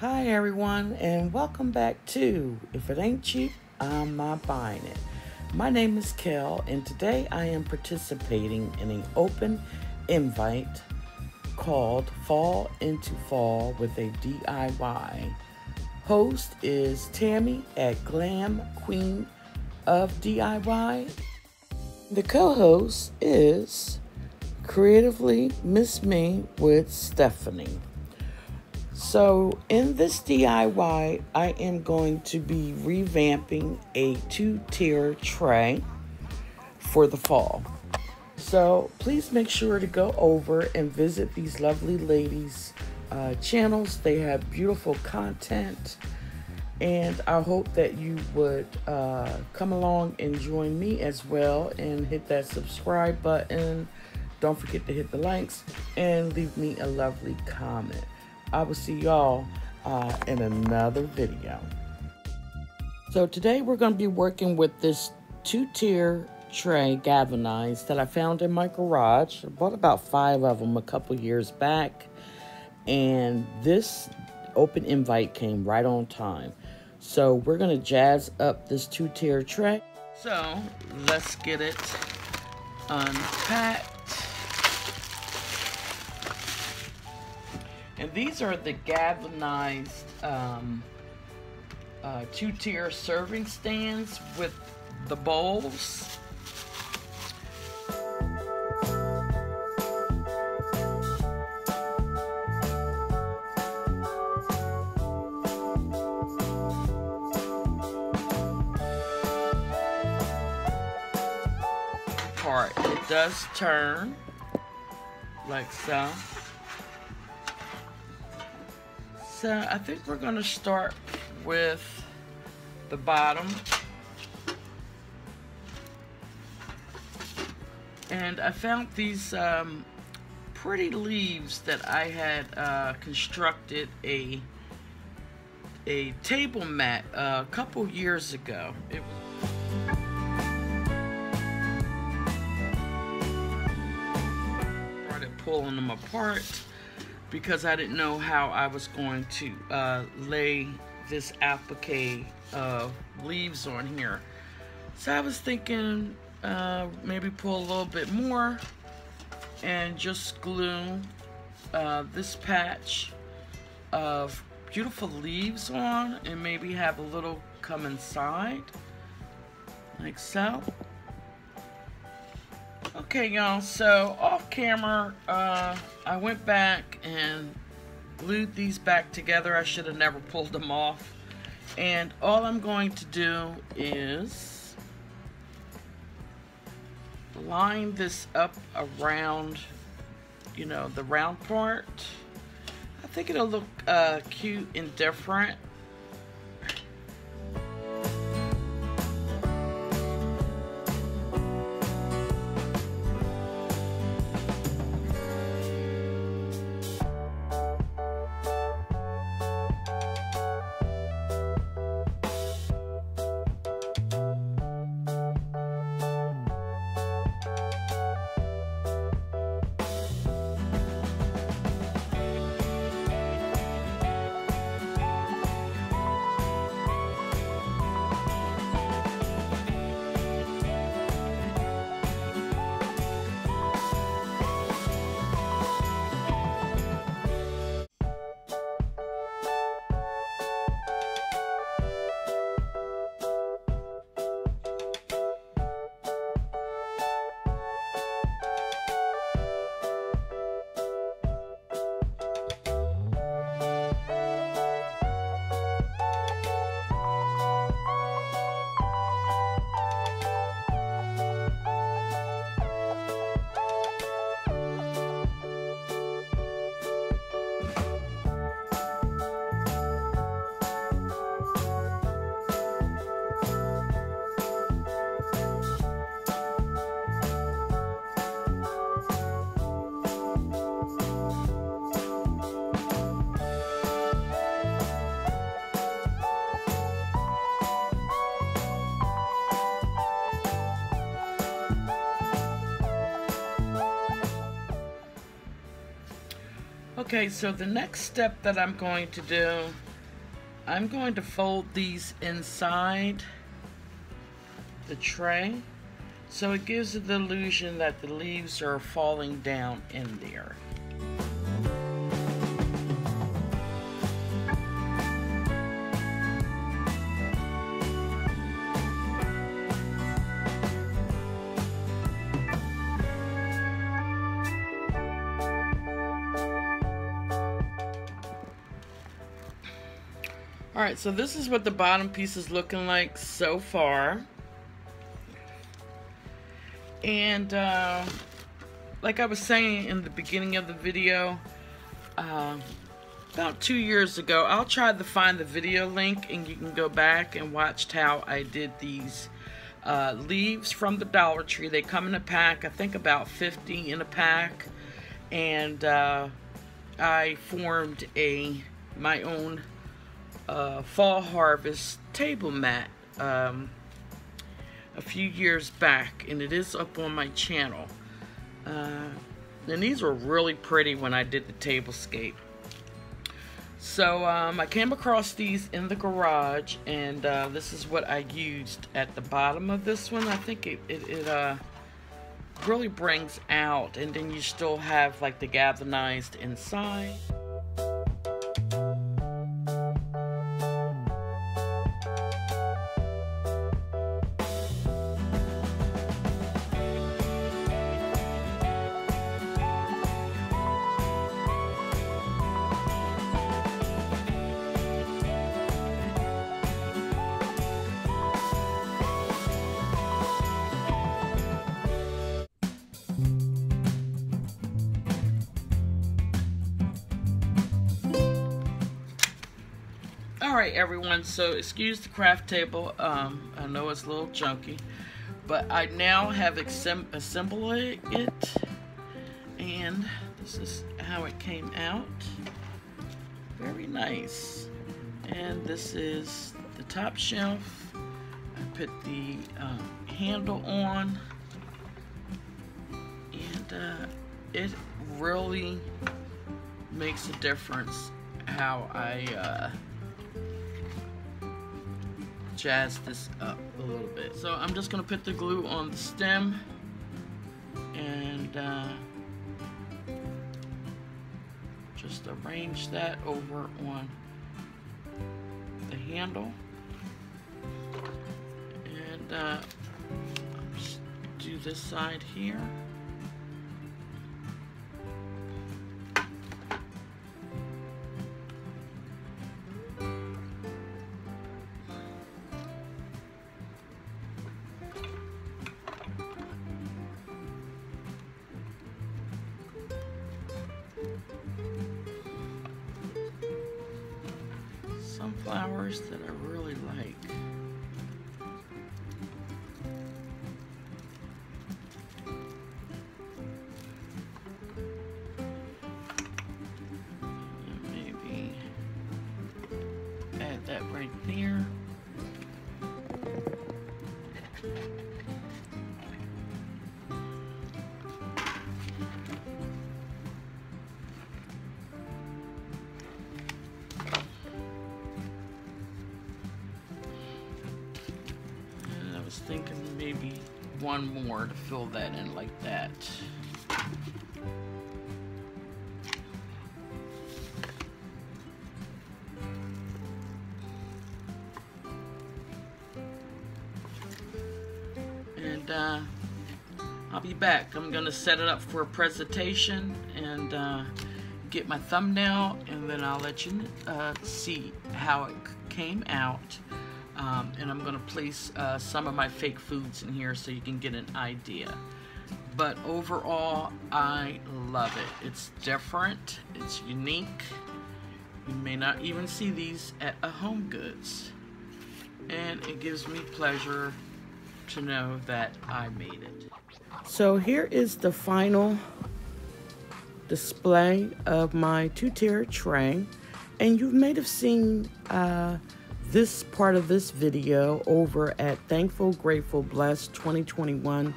Hi everyone, and welcome back to If It Ain't Cheap, I'm Not Buying It. My name is Kel, and today I am participating in an open invite called Fall into Fall with a DIY. Host is Tammy at Glam, Queen of DIY. The co-host is Creatively Miss Me with Stephanie. So in this DIY, I am going to be revamping a 2-tier tray for the fall. So please make sure to go over and visit these lovely ladies' channels. They have beautiful content, and I hope that you would come along and join me as well and hit that subscribe button. Don't forget to hit the likes and leave me a lovely comment. I will see y'all in another video. So today we're going to be working with this 2-tier tray galvanized that I found in my garage. I bought about 5 of them a couple years back, and this open invite came right on time. So we're going to jazz up this 2-tier tray. So let's get it unpacked. And these are the galvanized 2-tier serving stands with the bowls. It does turn like so. So I think we're going to start with the bottom. And I found these pretty leaves that I had constructed a table mat a couple years ago. Started pulling them apart because I didn't know how I was going to lay this applique of leaves on here. So I was thinking maybe pull a little bit more and just glue this patch of beautiful leaves on, and maybe have a little come inside like so. Okay, y'all, so off camera, I went back and glued these back together. I should have never pulled them off. And all I'm going to do is line this up around, you know, the round part. I think it'll look cute and different. Okay, so the next step that I'm going to do I'm going to fold these inside the tray so it gives it the illusion that the leaves are falling down in there. Alright, so this is what the bottom piece is looking like so far. And like I was saying in the beginning of the video, about 2 years ago, I'll try to find the video link and you can go back and watch how I did these leaves from the Dollar Tree. They come in a pack, I think about 50 in a pack. And I formed my own fall harvest table mat a few years back, and it is up on my channel. And these were really pretty when I did the tablescape. So I came across these in the garage, and this is what I used at the bottom of this one. I think it really brings out, and then you still have like the galvanized inside. Alright everyone, so excuse the craft table, I know it's a little junky, but I now have assembled it, and this is how it came out. Very nice. And this is the top shelf. I put the handle on, and it really makes a difference how I jazz this up a little bit. So I'm just gonna put the glue on the stem and just arrange that over on the handle, and just do this side here. Some flowers that I really like. And maybe add that right there. Thinking maybe one more to fill that in like that. And I'll be back. I'm gonna set it up for a presentation and get my thumbnail, and then I'll let you see how it came out. And I'm going to place some of my fake foods in here so you can get an idea. But overall, I love it. It's different. It's unique. You may not even see these at a Home Goods. And it gives me pleasure to know that I made it. So here is the final display of my two-tiered tray. And you may have seen this part of this video over at Thankful, Grateful, Blessed 2021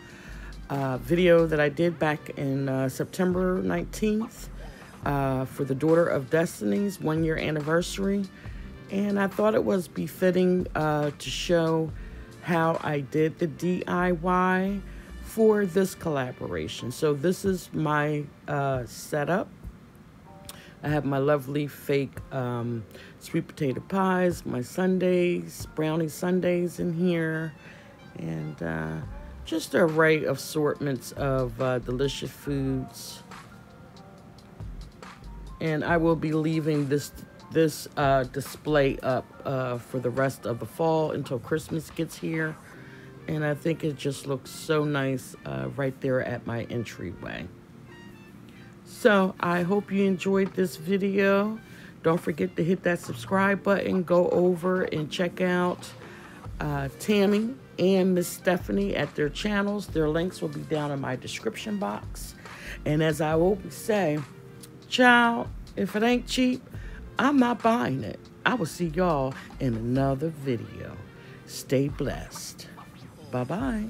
video that I did back in September 19th for the Daughter of Destiny's 1-year anniversary. And I thought it was befitting to show how I did the DIY for this collaboration. So this is my setup. I have my lovely fake sweet potato pies, my sundaes, brownie sundaes in here, and just an array of assortments of delicious foods. And I will be leaving this display up for the rest of the fall until Christmas gets here. And I think it just looks so nice right there at my entryway. So I hope you enjoyed this video. Don't forget to hit that subscribe button. Go over and check out Tammy and Miss Stephanie at their channels. Their links will be down in my description box. And as I always say, child, if it ain't cheap, I'm not buying it. I will see y'all in another video. Stay blessed. Bye-bye.